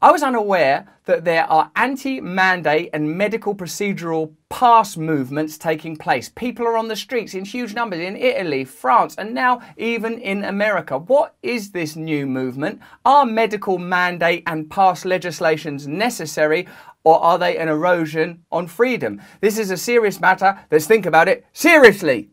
I was unaware that there are anti-mandate and medical procedural pass movements taking place. People are on the streets in huge numbers in Italy, France, and now even in America. What is this new movement? Are medical mandate and pass legislations necessary, or are they an erosion on freedom? This is a serious matter. Let's think about it seriously.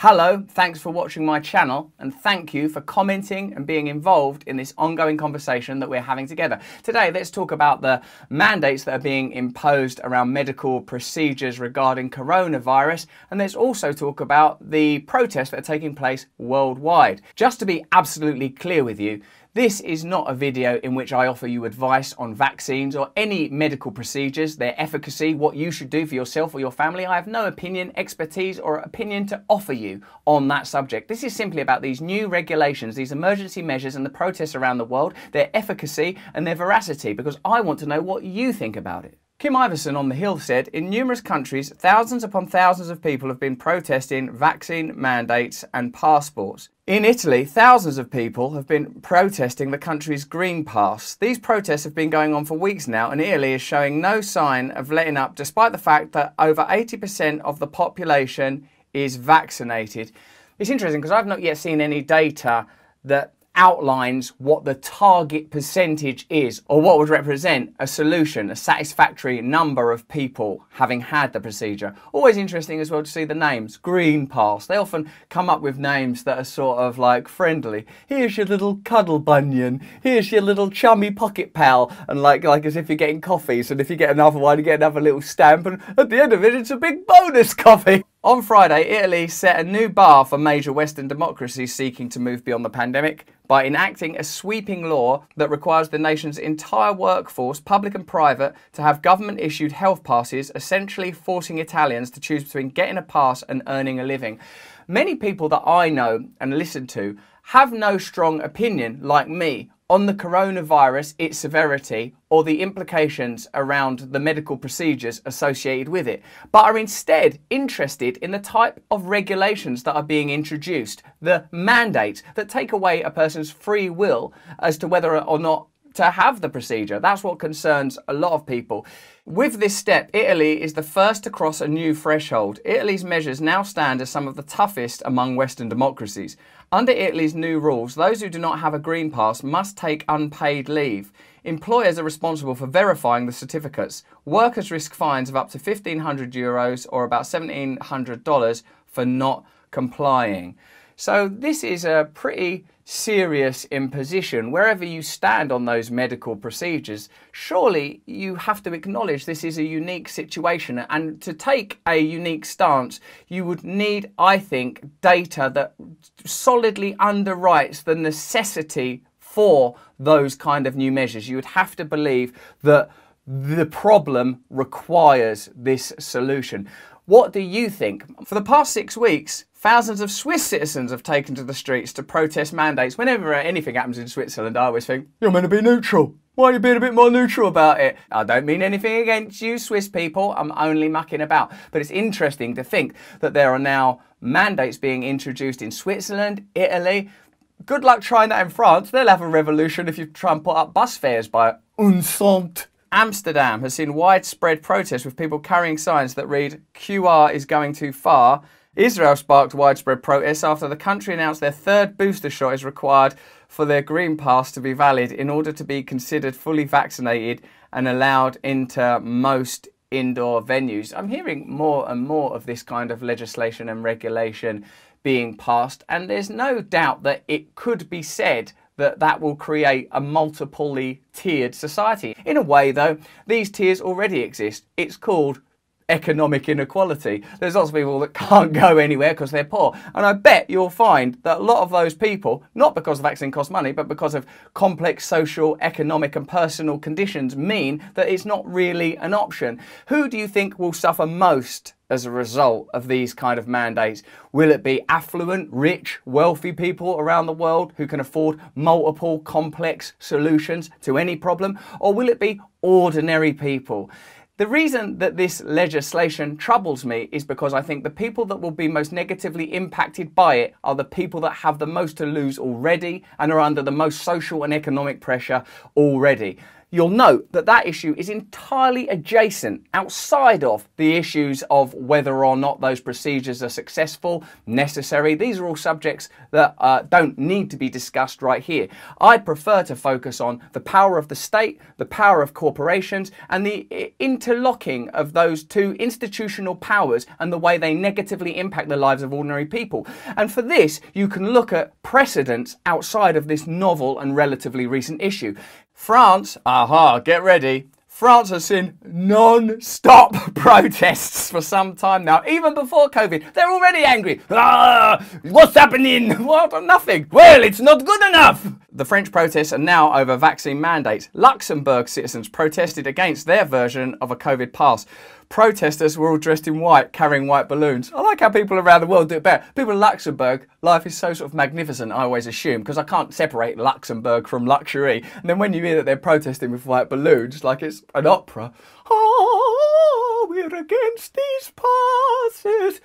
Hello, thanks for watching my channel, and thank you for commenting and being involved in this ongoing conversation that we're having together. Today, let's talk about the mandates that are being imposed around medical procedures regarding coronavirus, and let's also talk about the protests that are taking place worldwide. Just to be absolutely clear with you, this is not a video in which I offer you advice on vaccines or any medical procedures, their efficacy, what you should do for yourself or your family. I have no opinion, expertise, or opinion to offer you on that subject. This is simply about these new regulations, these emergency measures and the protests around the world, their efficacy and their veracity, because I want to know what you think about it. Kim Iverson on The Hill said, in numerous countries, thousands upon thousands of people have been protesting vaccine mandates and passports. In Italy, thousands of people have been protesting the country's Green Pass. These protests have been going on for weeks now, and Italy is showing no sign of letting up, despite the fact that over 80% of the population is vaccinated. It's interesting because I've not yet seen any data that outlines what the target percentage is, or what would represent a solution, a satisfactory number of people having had the procedure. Always interesting as well to see the names. Green Pass. They often come up with names that are sort of like friendly. Here's your little cuddle bunion. Here's your little chummy pocket pal. And like as if you're getting coffees, and if you get another one, you get another little stamp, and at the end of it, it's a big bonus coffee. On Friday, Italy set a new bar for major Western democracies seeking to move beyond the pandemic by enacting a sweeping law that requires the nation's entire workforce, public and private, to have government-issued health passes, essentially forcing Italians to choose between getting a pass and earning a living. Many people that I know and listen to have no strong opinion, like me, on the coronavirus, its severity, or the implications around the medical procedures associated with it, but are instead interested in the type of regulations that are being introduced, the mandates that take away a person's free will as to whether or not to have the procedure. That's what concerns a lot of people. With this step, Italy is the first to cross a new threshold. Italy's measures now stand as some of the toughest among Western democracies. Under Italy's new rules, those who do not have a green pass must take unpaid leave. Employers are responsible for verifying the certificates. Workers risk fines of up to €1,500 or about $1,700 for not complying. So this is a pretty serious imposition. Wherever you stand on those medical procedures, surely you have to acknowledge this is a unique situation, and to take a unique stance you would need, I think, data that solidly underwrites the necessity for those kind of new measures. You would have to believe that the problem requires this solution. What do you think? For the past 6 weeks, thousands of Swiss citizens have taken to the streets to protest mandates. Whenever anything happens in Switzerland, I always think, you're meant to be neutral. Why are you being a bit more neutral about it? I don't mean anything against you Swiss people, I'm only mucking about. But it's interesting to think that there are now mandates being introduced in Switzerland, Italy. Good luck trying that in France. They'll have a revolution if you try and put up bus fares by unsant. Amsterdam has seen widespread protests with people carrying signs that read, QR is going too far. Israel sparked widespread protests after the country announced their third booster shot is required for their green pass to be valid in order to be considered fully vaccinated and allowed into most indoor venues. I'm hearing more and more of this kind of legislation and regulation being passed, and there's no doubt that it could be said that that will create a multiply tiered society. In a way though, these tiers already exist. It's called economic inequality. There's lots of people that can't go anywhere because they're poor. And I bet you'll find that a lot of those people, not because the vaccine costs money, but because of complex social, economic and personal conditions, mean that it's not really an option. Who do you think will suffer most as a result of these kind of mandates? Will it be affluent, rich, wealthy people around the world who can afford multiple complex solutions to any problem? Or will it be ordinary people? The reason that this legislation troubles me is because I think the people that will be most negatively impacted by it are the people that have the most to lose already and are under the most social and economic pressure already. You'll note that that issue is entirely adjacent, outside of the issues of whether or not those procedures are successful, necessary. These are all subjects that don't need to be discussed right here. I'd prefer to focus on the power of the state, the power of corporations, and the interlocking of those two institutional powers and the way they negatively impact the lives of ordinary people. And for this, you can look at precedents outside of this novel and relatively recent issue. France, get ready. France has seen non-stop protests for some time now. Even before COVID, they're already angry. What's happening? What? Nothing. Well, it's not good enough. The French protests are now over vaccine mandates. Luxembourg citizens protested against their version of a COVID pass. Protesters were all dressed in white, carrying white balloons. I like how people around the world do it better. People in Luxembourg, life is so sort of magnificent, I always assume, because I can't separate Luxembourg from luxury. And then when you hear that they're protesting with white balloons, like it's an opera. We're against these passes.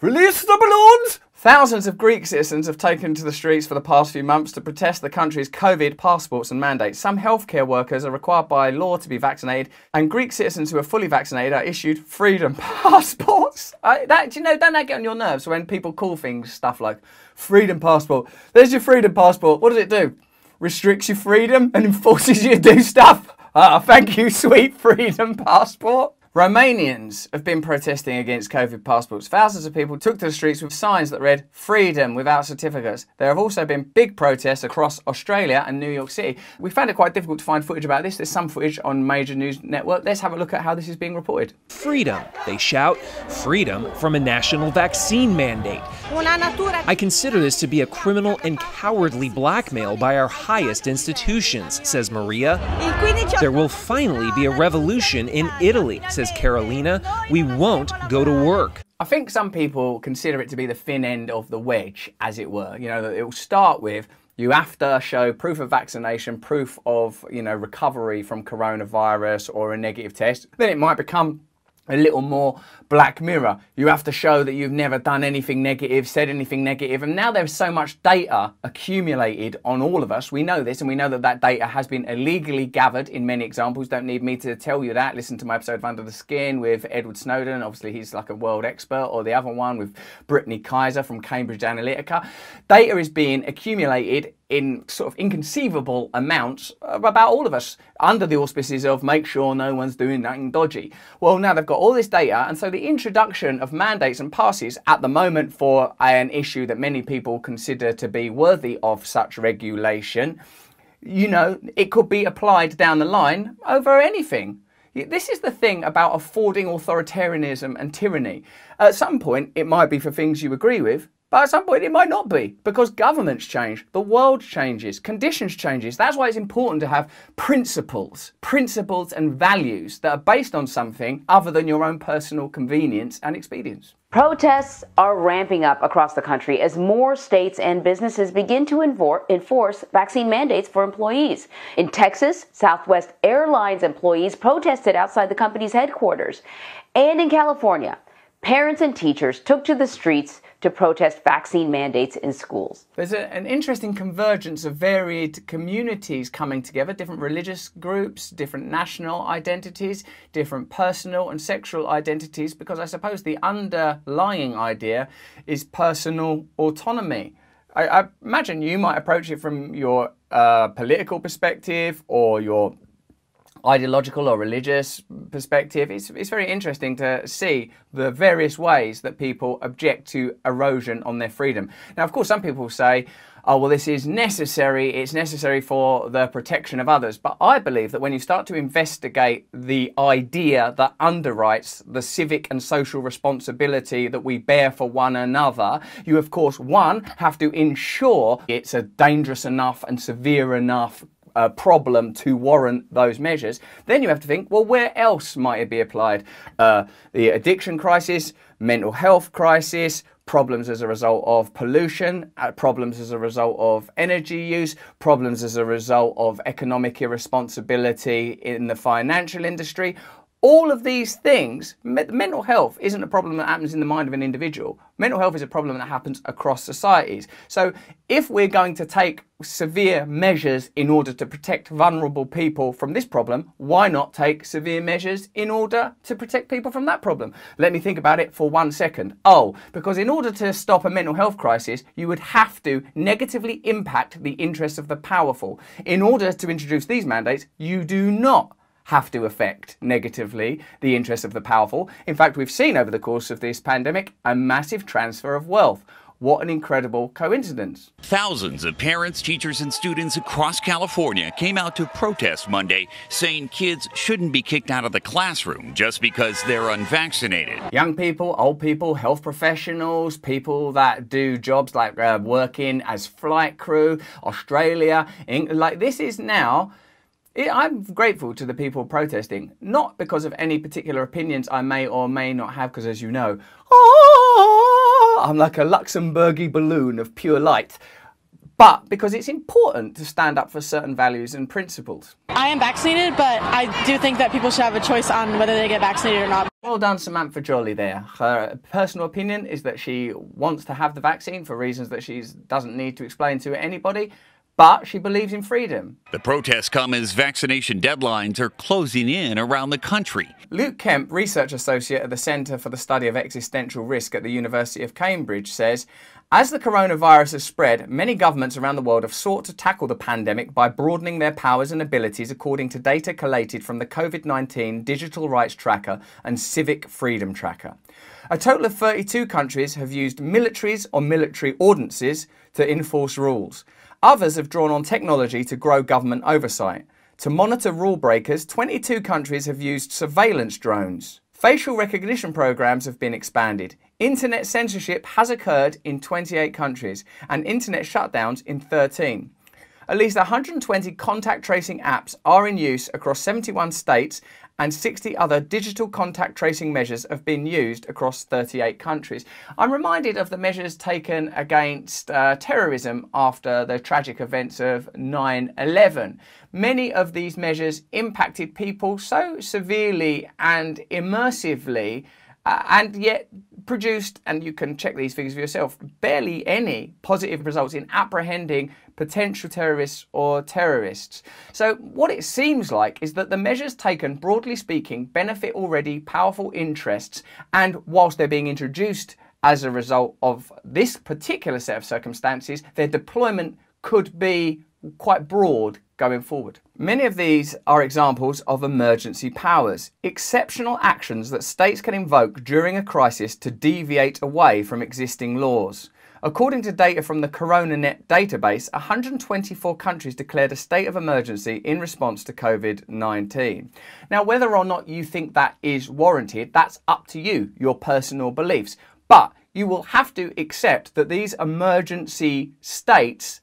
Release the balloons! Thousands of Greek citizens have taken to the streets for the past few months to protest the country's COVID passports and mandates. Some healthcare workers are required by law to be vaccinated, and Greek citizens who are fully vaccinated are issued freedom passports. Don't that get on your nerves when people call things stuff like freedom passport? There's your freedom passport. What does it do? Restricts your freedom and enforces you to do stuff? Thank you, sweet freedom passport. Romanians have been protesting against COVID passports. Thousands of people took to the streets with signs that read freedom without certificates. There have also been big protests across Australia and New York City. We found it quite difficult to find footage about this. There's some footage on major news network. Let's have a look at how this is being reported. Freedom, they shout. Freedom from a national vaccine mandate. I consider this to be a criminal and cowardly blackmail by our highest institutions, says Maria. There will finally be a revolution in Italy, says Carolina. We won't go to work. I think some people consider it to be the thin end of the wedge, as it were. You know, that it will start with you have to show proof of vaccination, proof of, recovery from coronavirus or a negative test. Then it might become a little more Black Mirror. You have to show that you've never done anything negative, said anything negative, and now there's so much data accumulated on all of us. We know this, and we know that that data has been illegally gathered in many examples. Don't need me to tell you that. Listen to my episode of Under the Skin with Edward Snowden. Obviously, he's like a world expert, or the other one with Brittany Kaiser from Cambridge Analytica. Data is being accumulated in sort of inconceivable amounts about all of us under the auspices of make sure no one's doing nothing dodgy. Well, now they've got all this data, and so the introduction of mandates and passes at the moment for an issue that many people consider to be worthy of such regulation, it could be applied down the line over anything. This is the thing about affording authoritarianism and tyranny. At some point, it might be for things you agree with, but at some point it might not be, because governments change, the world changes, conditions changes. That's why it's important to have principles and values that are based on something other than your own personal convenience and expedience. Protests are ramping up across the country as more states and businesses begin to enforce vaccine mandates for employees. In Texas, Southwest Airlines employees protested outside the company's headquarters. And in California, parents and teachers took to the streets to protest vaccine mandates in schools. There's an interesting convergence of varied communities coming together, different religious groups, different national identities, different personal and sexual identities, because I suppose the underlying idea is personal autonomy. I imagine you might approach it from your political perspective or your ideological or religious perspective. It's very interesting to see the various ways that people object to erosion on their freedom. Now, of course, some people say, oh, well, this is necessary. It's necessary for the protection of others. But I believe that when you start to investigate the idea that underwrites the civic and social responsibility that we bear for one another, you, of course, one, have to ensure it's a dangerous enough and severe enough problem to warrant those measures. Then you have to think, well, where else might it be applied? The addiction crisis, mental health crisis, problems as a result of pollution, problems as a result of energy use, problems as a result of economic irresponsibility in the financial industry. All of these things, mental health isn't a problem that happens in the mind of an individual. Mental health is a problem that happens across societies. So if we're going to take severe measures in order to protect vulnerable people from this problem, why not take severe measures in order to protect people from that problem? Let me think about it for 1 second. Oh, because in order to stop a mental health crisis, you would have to negatively impact the interests of the powerful. In order to introduce these mandates, you do not have to affect negatively the interests of the powerful. In fact, we've seen over the course of this pandemic a massive transfer of wealth. What an incredible coincidence. Thousands of parents, teachers, and students across California came out to protest Monday, saying kids shouldn't be kicked out of the classroom just because they're unvaccinated. Young people, old people, health professionals, people that do jobs like working as flight crew, Australia, like this is now... I'm grateful to the people protesting, not because of any particular opinions I may or may not have, because as you know, I'm like a Luxembourgy balloon of pure light, but because it's important to stand up for certain values and principles. I am vaccinated, but I do think that people should have a choice on whether they get vaccinated or not. Well done, Samantha Joly there. Her personal opinion is that she wants to have the vaccine for reasons that she doesn't need to explain to anybody. But she believes in freedom. The protests come as vaccination deadlines are closing in around the country. Luke Kemp, research associate at the Centre for the Study of Existential Risk at the University of Cambridge, says, as the coronavirus has spread, many governments around the world have sought to tackle the pandemic by broadening their powers and abilities according to data collated from the COVID-19 Digital Rights Tracker and Civic Freedom Tracker. A total of 32 countries have used militaries or military ordinances to enforce rules. Others have drawn on technology to grow government oversight. To monitor rule breakers, 22 countries have used surveillance drones. Facial recognition programs have been expanded. Internet censorship has occurred in 28 countries and internet shutdowns in 13. At least 120 contact tracing apps are in use across 71 states and 60 other digital contact tracing measures have been used across 38 countries. I'm reminded of the measures taken against terrorism after the tragic events of 9/11. Many of these measures impacted people so severely and immersively and yet produced, and you can check these figures for yourself, barely any positive results in apprehending potential terrorists or terrorists. So what it seems like is that the measures taken, broadly speaking, benefit already powerful interests, and whilst they're being introduced as a result of this particular set of circumstances, their deployment could be quite broad going forward. Many of these are examples of emergency powers, exceptional actions that states can invoke during a crisis to deviate away from existing laws. According to data from the CoronaNet database, 124 countries declared a state of emergency in response to COVID-19. Now, whether or not you think that is warranted, that's up to you, your personal beliefs. But you will have to accept that these emergency states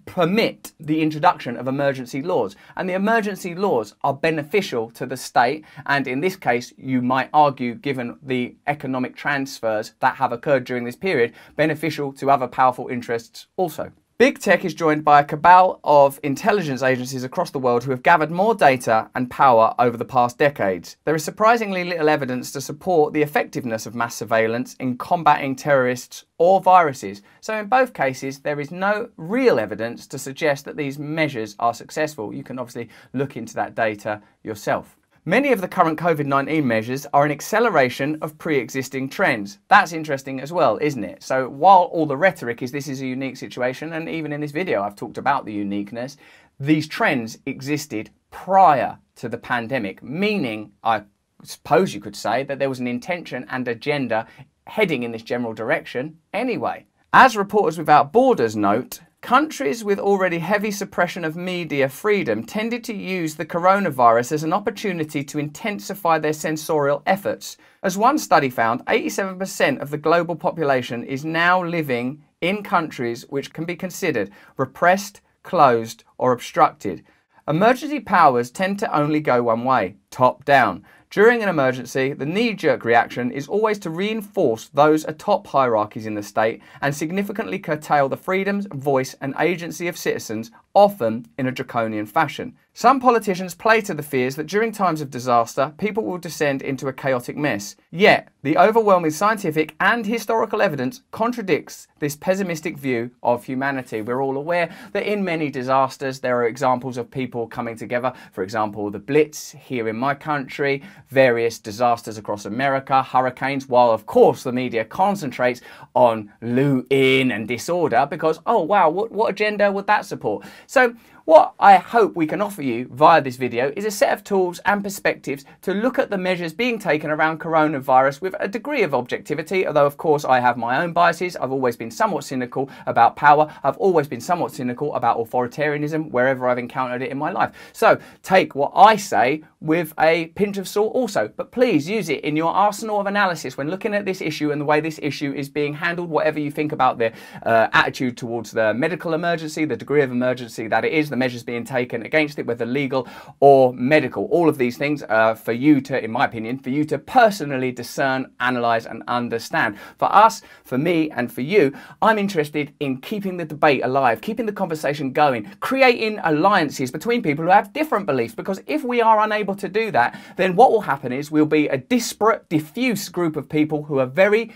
permit the introduction of emergency laws, and the emergency laws are beneficial to the state, and in this case you might argue, given the economic transfers that have occurred during this period, beneficial to other powerful interests also. Big tech is joined by a cabal of intelligence agencies across the world who have gathered more data and power over the past decades. There is surprisingly little evidence to support the effectiveness of mass surveillance in combating terrorists or viruses. So in both cases, there is no real evidence to suggest that these measures are successful. You can obviously look into that data yourself. Many of the current COVID-19 measures are an acceleration of pre-existing trends. That's interesting as well, isn't it? So while all the rhetoric is this is a unique situation, and even in this video I've talked about the uniqueness, these trends existed prior to the pandemic, meaning I suppose you could say that there was an intention and agenda heading in this general direction anyway. As Reporters Without Borders note, countries with already heavy suppression of media freedom tended to use the coronavirus as an opportunity to intensify their censorial efforts. As one study found, 87% of the global population is now living in countries which can be considered repressed, closed, or obstructed. Emergency powers tend to only go one way, top down. During an emergency, the knee-jerk reaction is always to reinforce those atop hierarchies in the state and significantly curtail the freedoms, voice and agency of citizens, often in a draconian fashion. Some politicians play to the fears that during times of disaster, people will descend into a chaotic mess. Yet, the overwhelming scientific and historical evidence contradicts this pessimistic view of humanity. We're all aware that in many disasters, there are examples of people coming together. For example, the Blitz here in my country, various disasters across America, hurricanes, while of course the media concentrates on looting and disorder because, oh wow, what agenda would that support? So what I hope we can offer you via this video is a set of tools and perspectives to look at the measures being taken around coronavirus with a degree of objectivity, although of course I have my own biases. I've always been somewhat cynical about power. I've always been somewhat cynical about authoritarianism wherever I've encountered it in my life. So take what I say with a pinch of salt also, but please use it in your arsenal of analysis when looking at this issue and the way this issue is being handled, whatever you think about the attitude towards the medical emergency, the degree of emergency that it is, the measures being taken against it, whether legal or medical. All of these things for you to, in my opinion, for you to personally discern, analyse and understand. For us, for me and for you, I'm interested in keeping the debate alive, keeping the conversation going, creating alliances between people who have different beliefs, because if we are unable to do that, then what will happen is we'll be a disparate, diffuse group of people who are very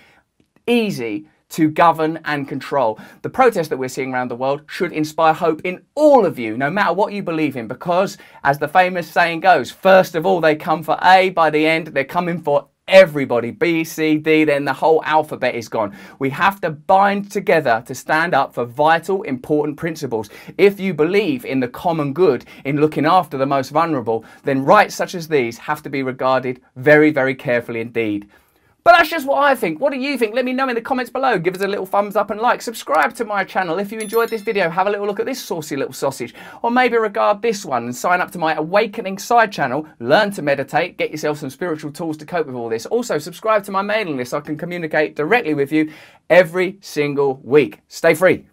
easy to govern and control. The protests that we're seeing around the world should inspire hope in all of you, no matter what you believe in, because as the famous saying goes, first of all they come for A, by the end they're coming for everybody. B, C, D, then the whole alphabet is gone. We have to bind together to stand up for vital, important principles. If you believe in the common good, in looking after the most vulnerable, then rights such as these have to be regarded very, very carefully indeed. But that's just what I think. What do you think? Let me know in the comments below. Give us a little thumbs up and like. Subscribe to my channel. If you enjoyed this video, have a little look at this saucy little sausage. Or maybe regard this one and sign up to my Awakening side channel. Learn to meditate. Get yourself some spiritual tools to cope with all this. Also, subscribe to my mailing list so I can communicate directly with you every single week. Stay free.